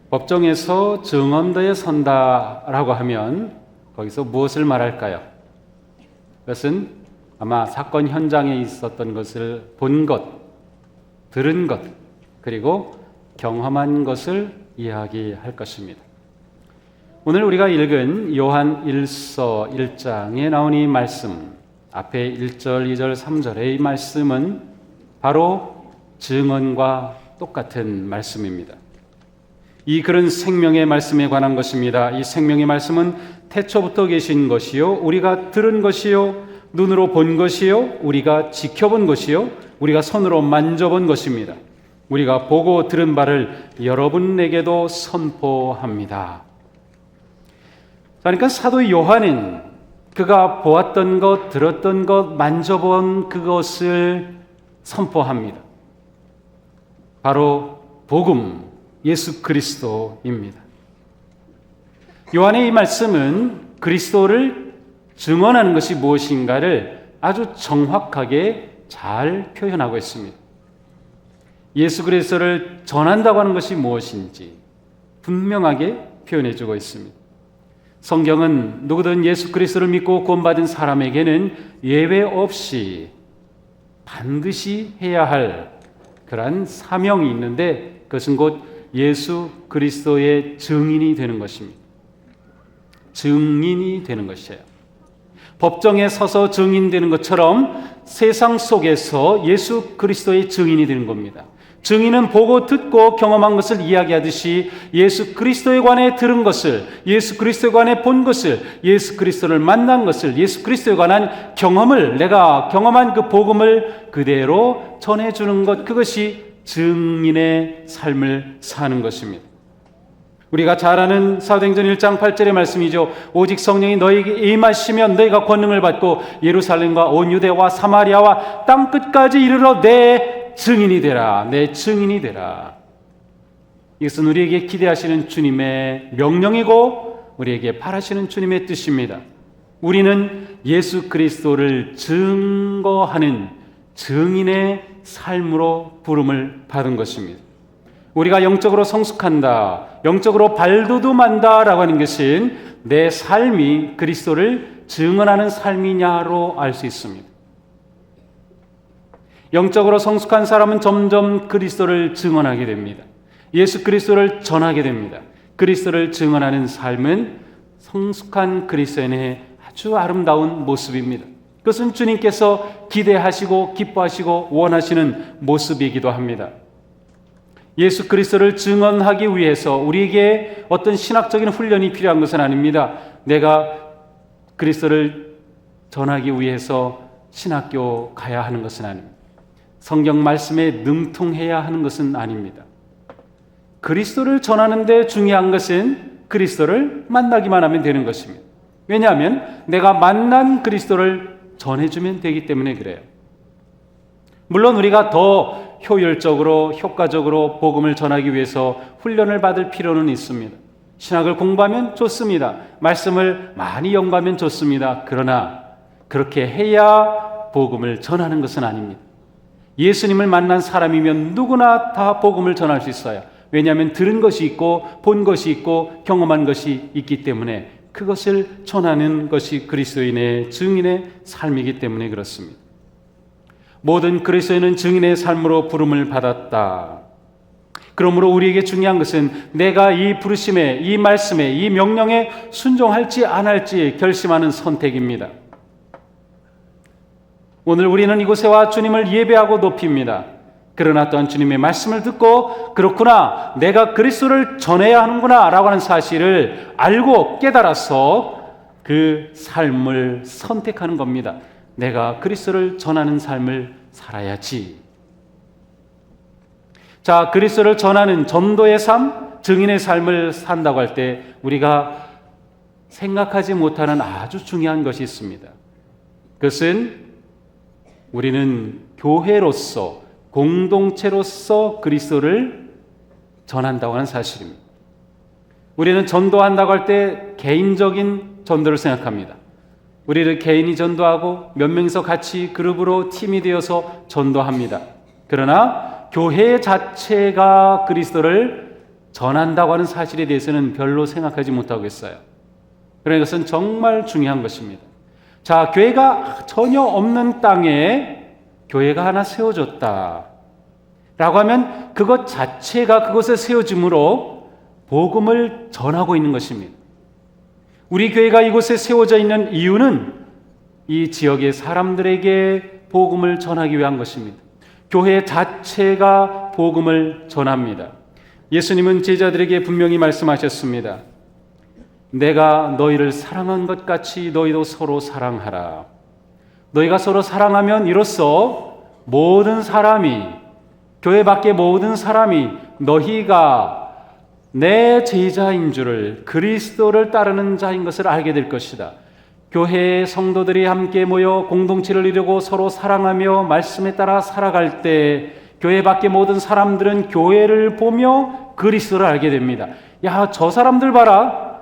법정에서 증언대에 선다라고 하면 거기서 무엇을 말할까요? 그것은 아마 사건 현장에 있었던 것을 본 것, 들은 것, 그리고 경험한 것을 이야기할 것입니다. 오늘 우리가 읽은 요한 1서 1장에 나온 이 말씀, 앞에 1절, 2절, 3절의 이 말씀은 바로 증언과 똑같은 말씀입니다. 이 글은 생명의 말씀에 관한 것입니다. 이 생명의 말씀은 태초부터 계신 것이요, 우리가 들은 것이요, 눈으로 본 것이요, 우리가 지켜본 것이요, 우리가 손으로 만져본 것입니다. 우리가 보고 들은 바를 여러분에게도 선포합니다. 그러니까 사도 요한은 그가 보았던 것, 들었던 것, 만져본 그것을 선포합니다. 바로 복음, 예수 그리스도입니다. 요한의 이 말씀은 그리스도를 증언하는 것이 무엇인가를 아주 정확하게 잘 표현하고 있습니다. 예수 그리스도를 전한다고 하는 것이 무엇인지 분명하게 표현해주고 있습니다. 성경은 누구든 예수 그리스도를 믿고 구원받은 사람에게는 예외 없이 반드시 해야 할 그러한 사명이 있는데 그것은 곧 예수 그리스도의 증인이 되는 것입니다. 증인이 되는 것이에요. 법정에 서서 증인되는 것처럼 세상 속에서 예수 그리스도의 증인이 되는 겁니다. 증인은 보고 듣고 경험한 것을 이야기하듯이 예수 그리스도에 관해 들은 것을, 예수 그리스도에 관해 본 것을, 예수 그리스도를 만난 것을, 예수 그리스도에 관한 경험을, 내가 경험한 그 복음을 그대로 전해주는 것, 그것이 증인의 삶을 사는 것입니다. 우리가 잘 아는 사도행전 1장 8절의 말씀이죠. 오직 성령이 너희에게 임하시면 너희가 권능을 받고 예루살렘과 온 유대와 사마리아와 땅 끝까지 이르러 내 증인이 되라. 내 증인이 되라. 이것은 우리에게 기대하시는 주님의 명령이고 우리에게 바라시는 주님의 뜻입니다. 우리는 예수 그리스도를 증거하는 증인의 삶으로 부름을 받은 것입니다. 우리가 영적으로 성숙한다, 영적으로 발돋움한다라고 하는 것은 내 삶이 그리스도를 증언하는 삶이냐로 알 수 있습니다. 영적으로 성숙한 사람은 점점 그리스도를 증언하게 됩니다. 예수 그리스도를 전하게 됩니다. 그리스도를 증언하는 삶은 성숙한 그리스도인의 아주 아름다운 모습입니다. 그것은 주님께서 기대하시고 기뻐하시고 원하시는 모습이기도 합니다. 예수 그리스도를 증언하기 위해서 우리에게 어떤 신학적인 훈련이 필요한 것은 아닙니다. 내가 그리스도를 전하기 위해서 신학교 가야 하는 것은 아닙니다. 성경 말씀에 능통해야 하는 것은 아닙니다. 그리스도를 전하는 데 중요한 것은 그리스도를 만나기만 하면 되는 것입니다. 왜냐하면 내가 만난 그리스도를 전해주면 되기 때문에 그래요. 물론 우리가 더 효율적으로 효과적으로 복음을 전하기 위해서 훈련을 받을 필요는 있습니다. 신학을 공부하면 좋습니다. 말씀을 많이 연구하면 좋습니다. 그러나 그렇게 해야 복음을 전하는 것은 아닙니다. 예수님을 만난 사람이면 누구나 다 복음을 전할 수 있어요. 왜냐하면 들은 것이 있고 본 것이 있고 경험한 것이 있기 때문에 그것을 전하는 것이 그리스도인의 증인의 삶이기 때문에 그렇습니다. 모든 그리스도인은 증인의 삶으로 부름을 받았다. 그러므로 우리에게 중요한 것은 내가 이 부르심에, 이 말씀에, 이 명령에 순종할지 안 할지 결심하는 선택입니다. 오늘 우리는 이곳에 와 주님을 예배하고 높입니다. 그러나 또한 주님의 말씀을 듣고 그렇구나, 내가 그리스도를 전해야 하는구나 라고 하는 사실을 알고 깨달아서 그 삶을 선택하는 겁니다. 내가 그리스도를 전하는 삶을 살아야지. 자, 그리스도를 전하는 전도의 삶, 증인의 삶을 산다고 할 때 우리가 생각하지 못하는 아주 중요한 것이 있습니다. 그것은 우리는 교회로서, 공동체로서 그리스도를 전한다고 하는 사실입니다. 우리는 전도한다고 할 때 개인적인 전도를 생각합니다. 우리를 개인이 전도하고 몇 명이서 같이 그룹으로 팀이 되어서 전도합니다. 그러나 교회 자체가 그리스도를 전한다고 하는 사실에 대해서는 별로 생각하지 못하고 있어요. 그러나 이것은 정말 중요한 것입니다. 자, 교회가 전혀 없는 땅에 교회가 하나 세워졌다 라고 하면 그것 자체가 그것에 세워짐으로 복음을 전하고 있는 것입니다. 우리 교회가 이곳에 세워져 있는 이유는 이 지역의 사람들에게 복음을 전하기 위한 것입니다. 교회 자체가 복음을 전합니다. 예수님은 제자들에게 분명히 말씀하셨습니다. 내가 너희를 사랑한 것 같이 너희도 서로 사랑하라. 너희가 서로 사랑하면 이로써 모든 사람이, 교회 밖의 모든 사람이 너희가 내 제자인 줄을, 그리스도를 따르는 자인 것을 알게 될 것이다. 교회의 성도들이 함께 모여 공동체를 이루고 서로 사랑하며 말씀에 따라 살아갈 때 교회 밖의 모든 사람들은 교회를 보며 그리스도를 알게 됩니다. 야, 저 사람들 봐라.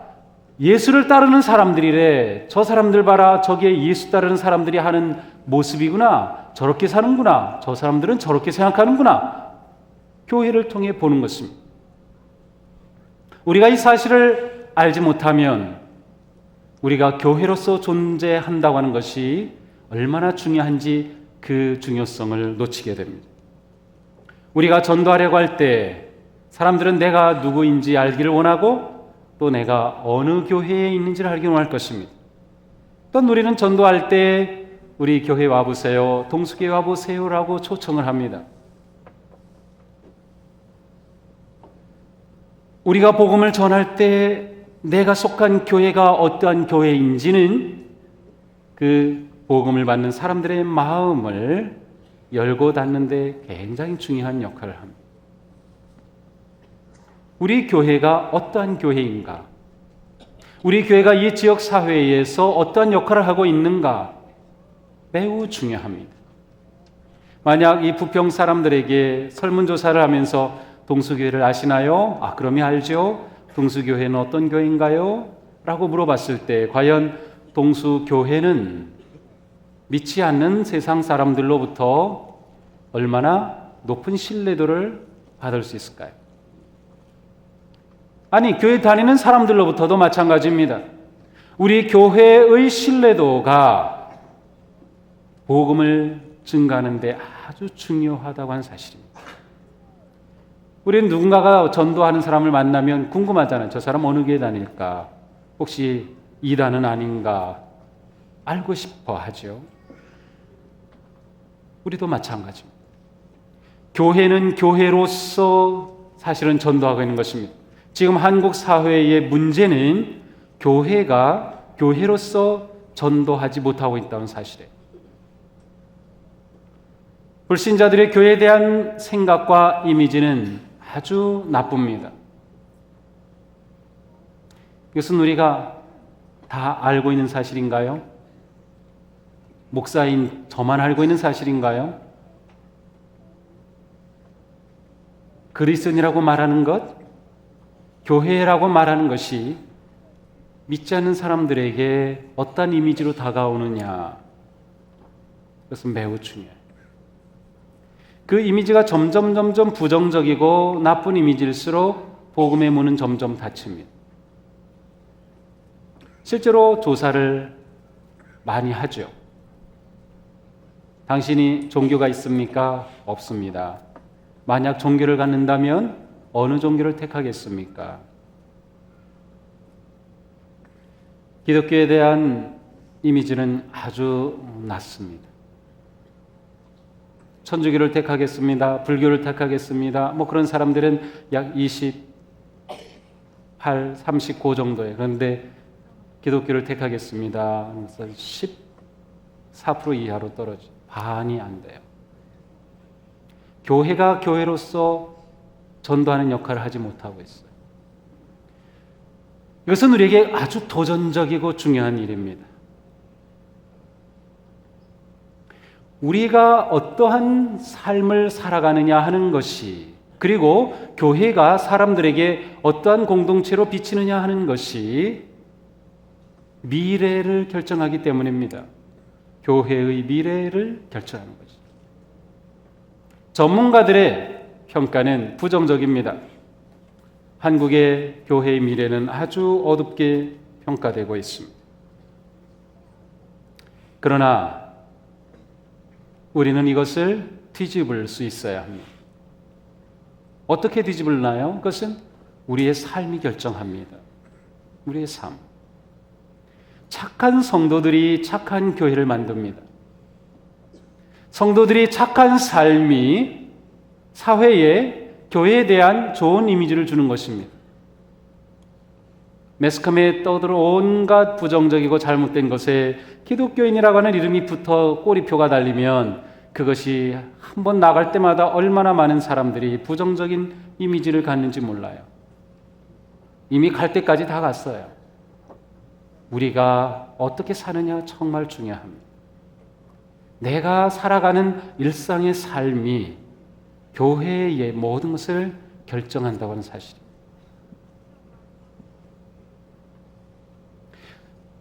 예수를 따르는 사람들이래. 저 사람들 봐라. 저게 예수 따르는 사람들이 하는 모습이구나. 저렇게 사는구나. 저 사람들은 저렇게 생각하는구나. 교회를 통해 보는 것입니다. 우리가 이 사실을 알지 못하면 우리가 교회로서 존재한다고 하는 것이 얼마나 중요한지 그 중요성을 놓치게 됩니다. 우리가 전도하려고 할 때 사람들은 내가 누구인지 알기를 원하고 또 내가 어느 교회에 있는지를 알기를 원할 것입니다. 또 우리는 전도할 때 우리 교회 와보세요, 동수교회 와보세요 라고 초청을 합니다. 우리가 복음을 전할 때 내가 속한 교회가 어떠한 교회인지는 그 복음을 받는 사람들의 마음을 열고 닫는 데 굉장히 중요한 역할을 합니다. 우리 교회가 어떠한 교회인가? 우리 교회가 이 지역 사회에서 어떠한 역할을 하고 있는가? 매우 중요합니다. 만약 이 부평 사람들에게 설문조사를 하면서 동수교회를 아시나요? 아, 그러면 알죠. 동수교회는 어떤 교회인가요? 라고 물어봤을 때 과연 동수교회는 믿지 않는 세상 사람들로부터 얼마나 높은 신뢰도를 받을 수 있을까요? 아니, 교회 다니는 사람들로부터도 마찬가지입니다. 우리 교회의 신뢰도가 복음을 증가하는 데 아주 중요하다고 하는 사실입니다. 우리는 누군가가 전도하는 사람을 만나면 궁금하잖아요. 저 사람 어느 교회 다닐까? 혹시 이단은 아닌가? 알고 싶어 하죠. 우리도 마찬가지입니다. 교회는 교회로서 사실은 전도하고 있는 것입니다. 지금 한국 사회의 문제는 교회가 교회로서 전도하지 못하고 있다는 사실이에요. 불신자들의 교회에 대한 생각과 이미지는 아주 나쁩니다. 이것은 우리가 다 알고 있는 사실인가요? 목사인 저만 알고 있는 사실인가요? 그리스도인이라고 말하는 것, 교회라고 말하는 것이 믿지 않는 사람들에게 어떤 이미지로 다가오느냐, 그것은 매우 중요해요. 그 이미지가 점점 부정적이고 나쁜 이미지일수록 복음의 문은 점점 닫힙니다. 실제로 조사를 많이 하죠. 당신이 종교가 있습니까? 없습니다. 만약 종교를 갖는다면 어느 종교를 택하겠습니까? 기독교에 대한 이미지는 아주 낮습니다. 천주교를 택하겠습니다. 불교를 택하겠습니다. 뭐 그런 사람들은 약 28, 39 정도예요. 그런데 기독교를 택하겠습니다. 그래서 14% 이하로 떨어져. 반이 안 돼요. 교회가 교회로서 전도하는 역할을 하지 못하고 있어요. 이것은 우리에게 아주 도전적이고 중요한 일입니다. 우리가 어떠한 삶을 살아가느냐 하는 것이, 그리고 교회가 사람들에게 어떠한 공동체로 비치느냐 하는 것이 미래를 결정하기 때문입니다. 교회의 미래를 결정하는 것이죠. 전문가들의 평가는 부정적입니다. 한국의 교회의 미래는 아주 어둡게 평가되고 있습니다. 그러나 우리는 이것을 뒤집을 수 있어야 합니다. 어떻게 뒤집을나요? 그것은 우리의 삶이 결정합니다. 우리의 삶. 착한 성도들이 착한 교회를 만듭니다. 성도들이 착한 삶이 사회에, 교회에 대한 좋은 이미지를 주는 것입니다. 매스컴에 떠들어 온갖 부정적이고 잘못된 것에 기독교인이라고 하는 이름이 붙어 꼬리표가 달리면 그것이 한번 나갈 때마다 얼마나 많은 사람들이 부정적인 이미지를 갖는지 몰라요. 이미 갈 때까지 다 갔어요. 우리가 어떻게 사느냐 정말 중요합니다. 내가 살아가는 일상의 삶이 교회의 모든 것을 결정한다고 하는 사실입니다.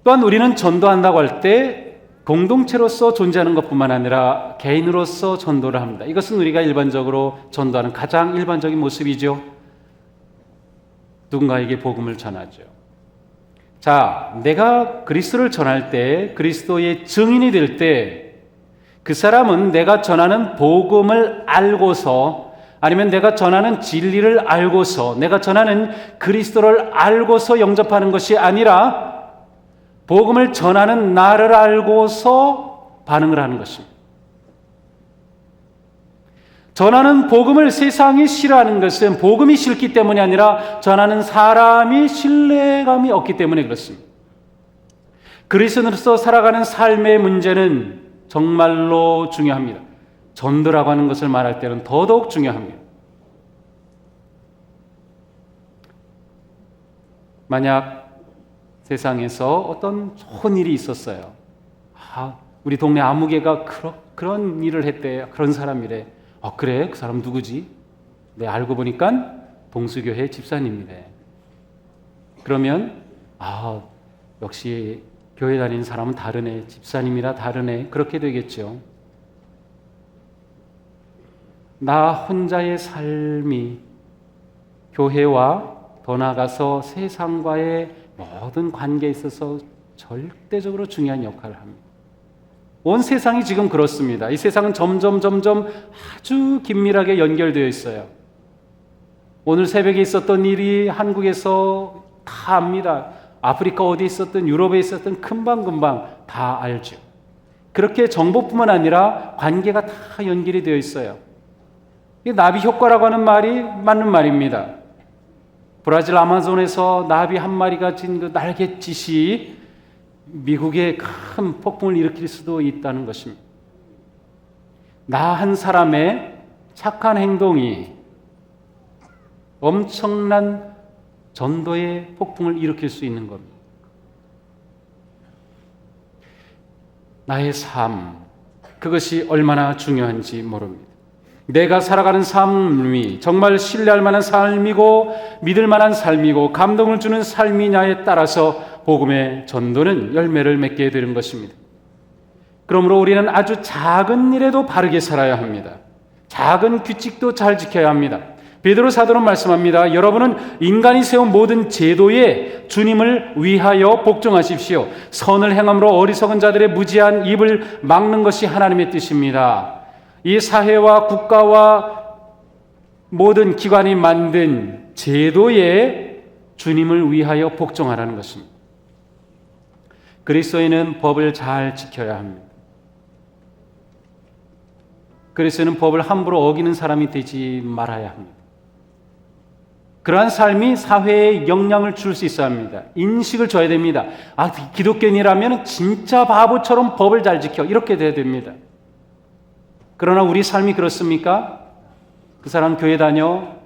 또한 우리는 전도한다고 할 때 공동체로서 존재하는 것뿐만 아니라 개인으로서 전도를 합니다. 이것은 우리가 일반적으로 전도하는 가장 일반적인 모습이죠. 누군가에게 복음을 전하죠. 자, 내가 그리스도를 전할 때, 그리스도의 증인이 될 때, 그 사람은 내가 전하는 복음을 알고서, 아니면 내가 전하는 진리를 알고서, 내가 전하는 그리스도를 알고서 영접하는 것이 아니라 복음을 전하는 나를 알고서 반응을 하는 것입니다. 전하는 복음을 세상이 싫어하는 것은 복음이 싫기 때문이 아니라 전하는 사람이 신뢰감이 없기 때문에 그렇습니다. 그리스도인으로서 살아가는 삶의 문제는 정말로 중요합니다. 전도라고 하는 것을 말할 때는 더더욱 중요합니다. 만약 세상에서 어떤 좋은 일이 있었어요. 우리 동네 아무개가 그런 일을 했대. 그런 사람이래. 그래? 그 사람 누구지? 네, 알고 보니까 동수교회 집사님이래. 그러면 역시 교회 다니는 사람은 다르네. 집사님이라 다르네. 그렇게 되겠죠. 나 혼자의 삶이 교회와 더 나아가서 세상과의 모든 관계에 있어서 절대적으로 중요한 역할을 합니다. 온 세상이 지금 그렇습니다. 이 세상은 점점 아주 긴밀하게 연결되어 있어요. 오늘 새벽에 있었던 일이 한국에서 다 압니다. 아프리카 어디에 있었든 유럽에 있었든 금방 다 알죠. 그렇게 정보뿐만 아니라 관계가 다 연결이 되어 있어요. 이 나비 효과라고 하는 말이 맞는 말입니다. 브라질 아마존에서 나비 한 마리가 진 그 날갯짓이 미국에 큰 폭풍을 일으킬 수도 있다는 것입니다. 나 한 사람의 착한 행동이 엄청난 전도의 폭풍을 일으킬 수 있는 겁니다. 나의 삶, 그것이 얼마나 중요한지 모릅니다. 내가 살아가는 삶이 정말 신뢰할 만한 삶이고 믿을 만한 삶이고 감동을 주는 삶이냐에 따라서 복음의 전도는 열매를 맺게 되는 것입니다. 그러므로 우리는 아주 작은 일에도 바르게 살아야 합니다. 작은 규칙도 잘 지켜야 합니다. 베드로 사도는 말씀합니다. 여러분은 인간이 세운 모든 제도에 주님을 위하여 복종하십시오. 선을 행함으로 어리석은 자들의 무지한 입을 막는 것이 하나님의 뜻입니다. 이 사회와 국가와 모든 기관이 만든 제도에 주님을 위하여 복종하라는 것입니다. 그리스도인은 법을 잘 지켜야 합니다. 그리스도인은 법을 함부로 어기는 사람이 되지 말아야 합니다. 그러한 삶이 사회에 영향을 줄 수 있어야 합니다. 인식을 줘야 됩니다. 기독교인이라면 진짜 바보처럼 법을 잘 지켜. 이렇게 돼야 됩니다. 그러나 우리 삶이 그렇습니까? 그 사람 교회 다녀?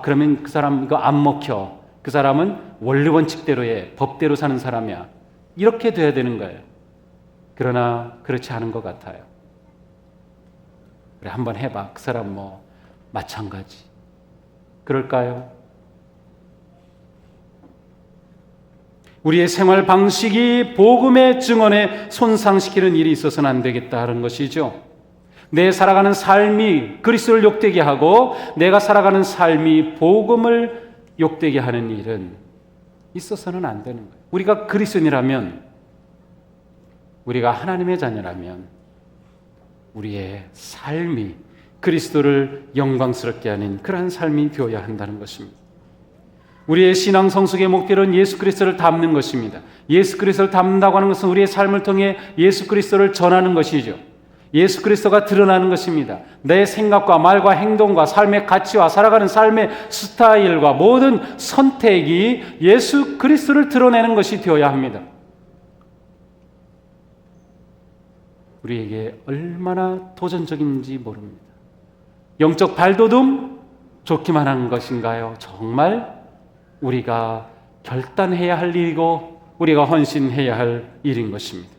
그러면 그 사람 이거 안 먹혀. 그 사람은 원리 원칙대로 해. 법대로 사는 사람이야. 이렇게 돼야 되는 거예요. 그러나 그렇지 않은 것 같아요. 그래, 한번 해봐. 그 사람 마찬가지. 그럴까요? 우리의 생활 방식이 복음의 증언에 손상시키는 일이 있어서는 안 되겠다는 것이죠. 내 살아가는 삶이 그리스도를 욕되게 하고 내가 살아가는 삶이 복음을 욕되게 하는 일은 있어서는 안 되는 거예요. 우리가 그리스도인이라면, 우리가 하나님의 자녀라면 우리의 삶이 그리스도를 영광스럽게 하는 그러한 삶이 되어야 한다는 것입니다. 우리의 신앙 성숙의 목표는 예수 그리스도를 닮는 것입니다. 예수 그리스도를 닮는다고 하는 것은 우리의 삶을 통해 예수 그리스도를 전하는 것이죠. 예수 그리스도가 드러나는 것입니다. 내 생각과 말과 행동과 삶의 가치와 살아가는 삶의 스타일과 모든 선택이 예수 그리스도를 드러내는 것이 되어야 합니다. 우리에게 얼마나 도전적인지 모릅니다. 영적 발돋움 좋기만 한 것인가요? 정말 우리가 결단해야 할 일이고 우리가 헌신해야 할 일인 것입니다.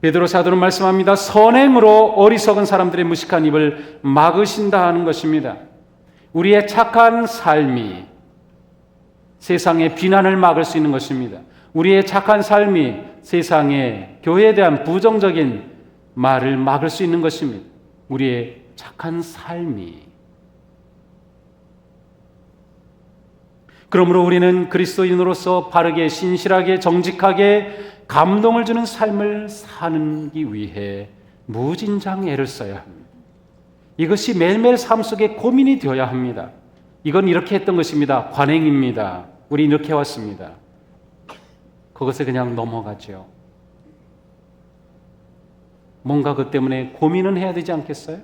베드로 사도는 말씀합니다. 선행으로 어리석은 사람들의 무식한 입을 막으신다 하는 것입니다. 우리의 착한 삶이 세상의 비난을 막을 수 있는 것입니다. 우리의 착한 삶이 세상의 교회에 대한 부정적인 말을 막을 수 있는 것입니다. 우리의 착한 삶이. 그러므로 우리는 그리스도인으로서 바르게, 신실하게, 정직하게 감동을 주는 삶을 사기 위해 무진장 애를 써야 합니다. 이것이 매일매일 삶 속에 고민이 되어야 합니다. 이건 이렇게 했던 것입니다. 관행입니다. 우리 이렇게 해왔습니다. 그것에 그냥 넘어가죠. 뭔가 그 때문에 고민은 해야 되지 않겠어요?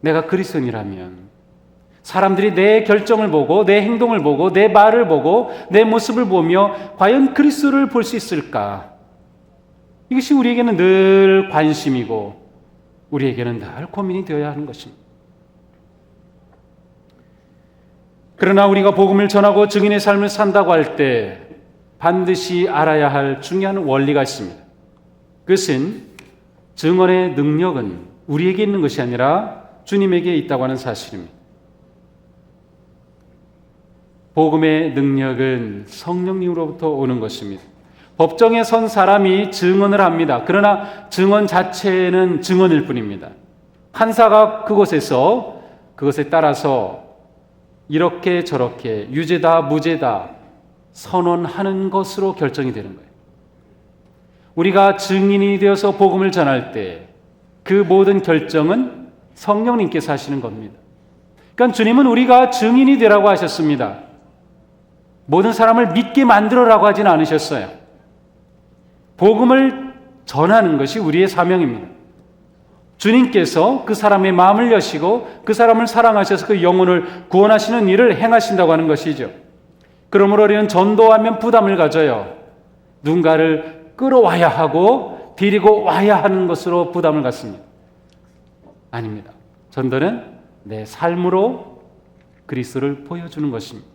내가 그리스도인이라면 사람들이 내 결정을 보고 내 행동을 보고 내 말을 보고 내 모습을 보며 과연 그리스도를 볼 수 있을까? 이것이 우리에게는 늘 관심이고 우리에게는 늘 고민이 되어야 하는 것입니다. 그러나 우리가 복음을 전하고 증인의 삶을 산다고 할 때 반드시 알아야 할 중요한 원리가 있습니다. 그것은 증언의 능력은 우리에게 있는 것이 아니라 주님에게 있다고 하는 사실입니다. 복음의 능력은 성령님으로부터 오는 것입니다. 법정에 선 사람이 증언을 합니다. 그러나 증언 자체는 증언일 뿐입니다. 판사가 그것에 따라서 이렇게 저렇게 유죄다 무죄다 선언하는 것으로 결정이 되는 거예요. 우리가 증인이 되어서 복음을 전할 때 그 모든 결정은 성령님께서 하시는 겁니다. 그러니까 주님은 우리가 증인이 되라고 하셨습니다. 모든 사람을 믿게 만들어라고 하진 않으셨어요. 복음을 전하는 것이 우리의 사명입니다. 주님께서 그 사람의 마음을 여시고 그 사람을 사랑하셔서 그 영혼을 구원하시는 일을 행하신다고 하는 것이죠. 그러므로 우리는 전도하면 부담을 가져요. 누군가를 끌어와야 하고 데리고 와야 하는 것으로 부담을 갖습니다. 아닙니다. 전도는 내 삶으로 그리스도를 보여주는 것입니다.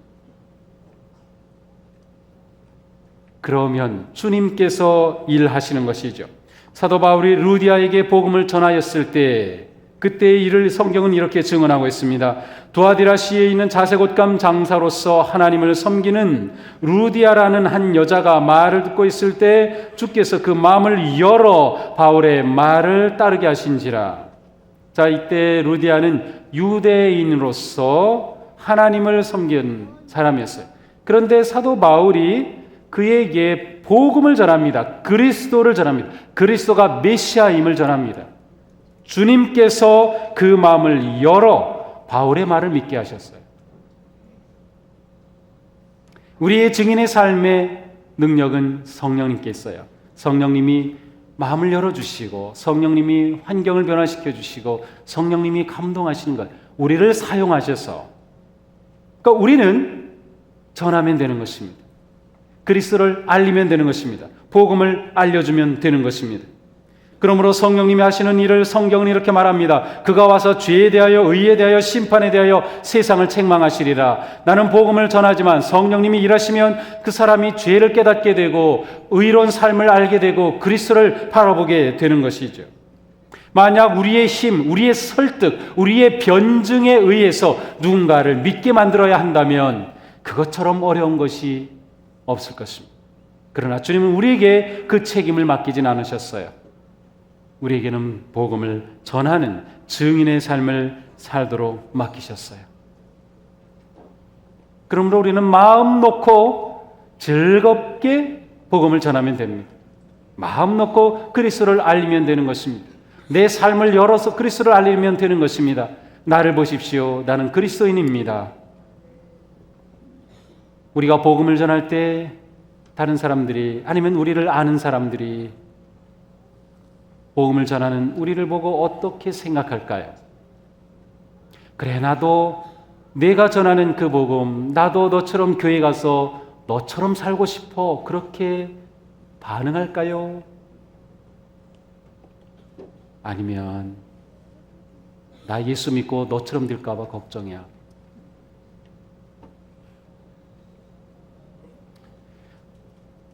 그러면 주님께서 일하시는 것이죠. 사도 바울이 루디아에게 복음을 전하였을 때 그때의 일을 성경은 이렇게 증언하고 있습니다. 두아디라시에 있는 자색옷감 장사로서 하나님을 섬기는 루디아라는 한 여자가 말을 듣고 있을 때 주께서 그 마음을 열어 바울의 말을 따르게 하신지라. 자, 이때 루디아는 유대인으로서 하나님을 섬긴 사람이었어요. 그런데 사도 바울이 그에게 복음을 전합니다. 그리스도를 전합니다. 그리스도가 메시아임을 전합니다. 주님께서 그 마음을 열어 바울의 말을 믿게 하셨어요. 우리의 증인의 삶의 능력은 성령님께 있어요. 성령님이 마음을 열어주시고 성령님이 환경을 변화시켜 주시고 성령님이 감동하시는 것, 우리를 사용하셔서, 그러니까 우리는 전하면 되는 것입니다. 그리스도를 알리면 되는 것입니다. 복음을 알려주면 되는 것입니다. 그러므로 성령님이 하시는 일을 성경은 이렇게 말합니다. 그가 와서 죄에 대하여 의에 대하여 심판에 대하여 세상을 책망하시리라. 나는 복음을 전하지만 성령님이 일하시면 그 사람이 죄를 깨닫게 되고 의로운 삶을 알게 되고 그리스도를 바라보게 되는 것이죠. 만약 우리의 힘, 우리의 설득, 우리의 변증에 의해서 누군가를 믿게 만들어야 한다면 그것처럼 어려운 것이 없을 것입니다. 그러나 주님은 우리에게 그 책임을 맡기진 않으셨어요. 우리에게는 복음을 전하는 증인의 삶을 살도록 맡기셨어요. 그러므로 우리는 마음 놓고 즐겁게 복음을 전하면 됩니다. 마음 놓고 그리스도를 알리면 되는 것입니다. 내 삶을 열어서 그리스도를 알리면 되는 것입니다. 나를 보십시오. 나는 그리스도인입니다. 우리가 복음을 전할 때 다른 사람들이 아니면 우리를 아는 사람들이 복음을 전하는 우리를 보고 어떻게 생각할까요? 그래, 나도 내가 전하는 그 복음, 나도 너처럼 교회 가서 너처럼 살고 싶어. 그렇게 반응할까요? 아니면 나 예수 믿고 너처럼 될까 봐 걱정이야.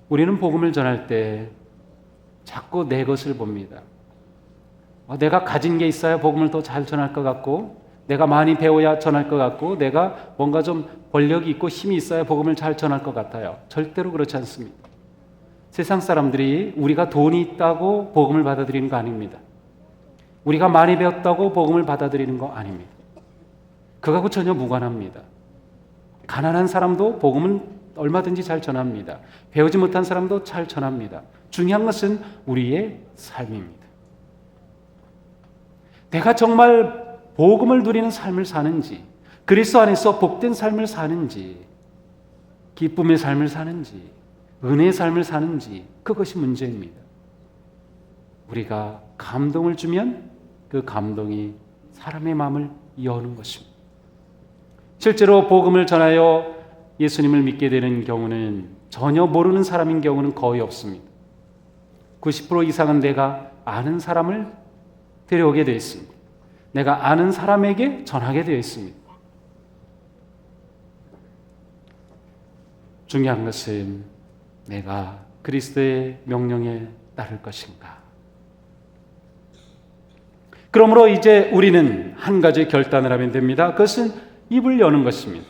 우리는 복음을 전할 때 자꾸 내 것을 봅니다. 내가 가진 게 있어야 복음을 더 잘 전할 것 같고, 내가 많이 배워야 전할 것 같고, 내가 뭔가 좀 권력이 있고 힘이 있어야 복음을 잘 전할 것 같아요. 절대로 그렇지 않습니다. 세상 사람들이 우리가 돈이 있다고 복음을 받아들이는 거 아닙니다. 우리가 많이 배웠다고 복음을 받아들이는 거 아닙니다. 그거하고 전혀 무관합니다. 가난한 사람도 복음을 얼마든지 잘 전합니다. 배우지 못한 사람도 잘 전합니다. 중요한 것은 우리의 삶입니다. 내가 정말 복음을 누리는 삶을 사는지, 그리스도 안에서 복된 삶을 사는지, 기쁨의 삶을 사는지, 은혜의 삶을 사는지, 그것이 문제입니다. 우리가 감동을 주면 그 감동이 사람의 마음을 여는 것입니다. 실제로 복음을 전하여 예수님을 믿게 되는 경우는 전혀 모르는 사람인 경우는 거의 없습니다. 90% 이상은 내가 아는 사람을 데려오게 되어 있습니다. 내가 아는 사람에게 전하게 되어 있습니다. 중요한 것은 내가 그리스도의 명령에 따를 것인가. 그러므로 이제 우리는 한 가지 결단을 하면 됩니다. 그것은 입을 여는 것입니다.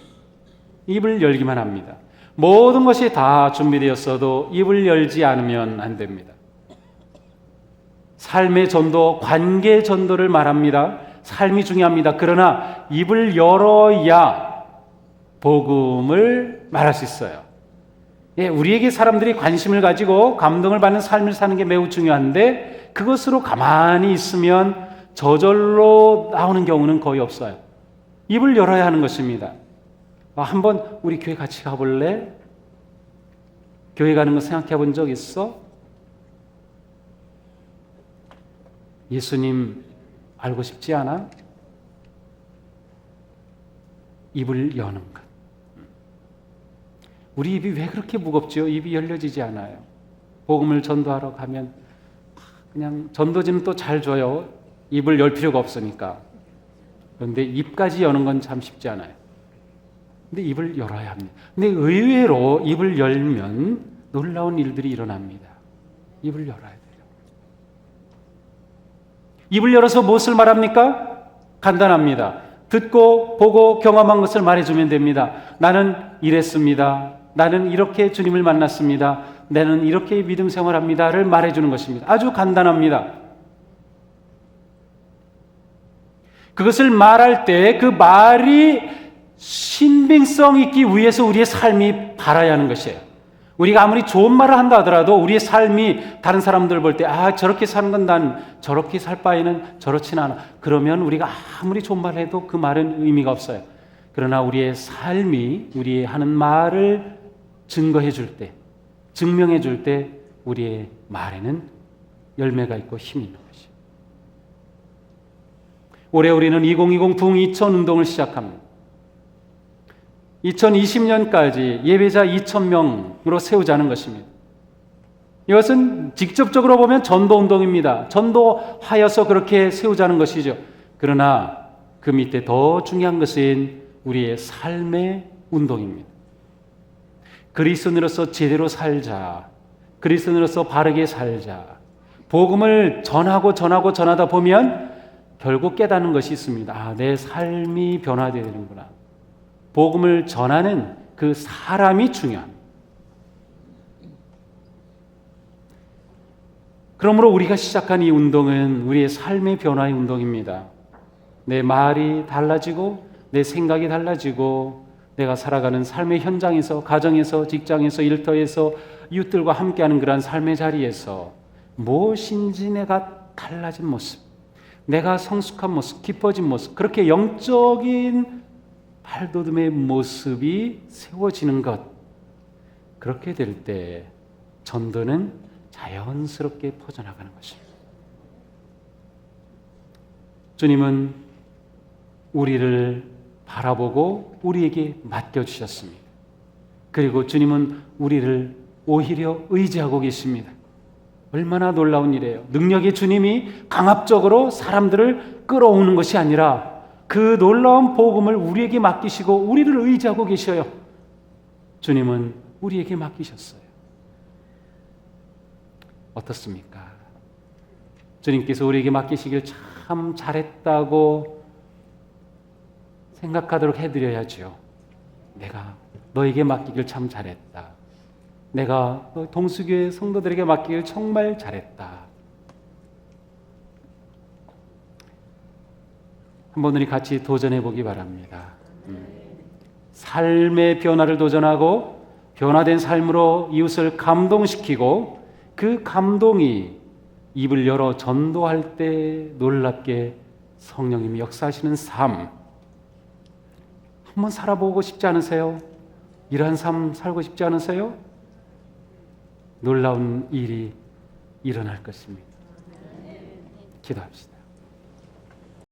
입을 열기만 합니다. 모든 것이 다 준비되었어도 입을 열지 않으면 안 됩니다. 삶의 전도, 관계의 전도를 말합니다. 삶이 중요합니다. 그러나 입을 열어야 복음을 말할 수 있어요. 우리에게 사람들이 관심을 가지고 감동을 받는 삶을 사는 게 매우 중요한데 그것으로 가만히 있으면 저절로 나오는 경우는 거의 없어요. 입을 열어야 하는 것입니다. 한번 우리 교회 같이 가볼래? 교회 가는 거 생각해 본 적 있어? 예수님 알고 싶지 않아? 입을 여는 것. 우리 입이 왜 그렇게 무겁지요? 입이 열려지지 않아요. 복음을 전도하러 가면 그냥 전도지는 또 잘 줘요. 입을 열 필요가 없으니까. 그런데 입까지 여는 건 참 쉽지 않아요. 근데 입을 열어야 합니다. 근데 의외로 입을 열면 놀라운 일들이 일어납니다. 입을 열어야 돼요. 입을 열어서 무엇을 말합니까? 간단합니다. 듣고 보고 경험한 것을 말해주면 됩니다. 나는 이랬습니다. 나는 이렇게 주님을 만났습니다. 나는 이렇게 믿음 생활합니다를 말해주는 것입니다. 아주 간단합니다. 그것을 말할 때 그 말이 신빙성 있기 위해서 우리의 삶이 바라야 하는 것이에요. 우리가 아무리 좋은 말을 한다 하더라도 우리의 삶이 다른 사람들 볼 때 저렇게 사는 건 난 저렇게 살 바에는 저렇진 않아. 그러면 우리가 아무리 좋은 말을 해도 그 말은 의미가 없어요. 그러나 우리의 삶이 우리의 하는 말을 증거해 줄 때, 증명해 줄 때 우리의 말에는 열매가 있고 힘이 있는 것이에요. 올해 우리는 2020 붕2000 운동을 시작합니다. 2020년까지 예배자 2000명으로 세우자는 것입니다. 이것은 직접적으로 보면 전도운동입니다. 전도하여서 그렇게 세우자는 것이죠. 그러나 그 밑에 더 중요한 것은 우리의 삶의 운동입니다. 그리스도인으로서 제대로 살자. 그리스도인으로서 바르게 살자. 복음을 전하다 보면 결국 깨닫는 것이 있습니다. 내 삶이 변화되어야 되는구나. 복음을 전하는 그 사람이 중요합니다. 그러므로 우리가 시작한 이 운동은 우리의 삶의 변화의 운동입니다. 내 말이 달라지고 내 생각이 달라지고 내가 살아가는 삶의 현장에서, 가정에서, 직장에서, 일터에서, 이웃들과 함께하는 그러한 삶의 자리에서 무엇인지 내가 달라진 모습, 내가 성숙한 모습, 깊어진 모습, 그렇게 영적인 발돋움의 모습이 세워지는 것, 그렇게 될 때 전도는 자연스럽게 퍼져나가는 것입니다. 주님은 우리를 바라보고 우리에게 맡겨주셨습니다. 그리고 주님은 우리를 오히려 의지하고 계십니다. 얼마나 놀라운 일이에요. 능력의 주님이 강압적으로 사람들을 끌어오는 것이 아니라 그 놀라운 복음을 우리에게 맡기시고 우리를 의지하고 계셔요. 주님은 우리에게 맡기셨어요. 어떻습니까? 주님께서 우리에게 맡기시길 참 잘했다고 생각하도록 해드려야죠. 내가 너에게 맡기길 참 잘했다. 내가 동수교회 성도들에게 맡기길 정말 잘했다. 한번 우리 같이 도전해 보기 바랍니다. 삶의 변화를 도전하고 변화된 삶으로 이웃을 감동시키고 그 감동이 입을 열어 전도할 때 놀랍게 성령님이 역사하시는 삶, 한번 살아보고 싶지 않으세요? 이러한 삶 살고 싶지 않으세요? 놀라운 일이 일어날 것입니다. 기도합시다.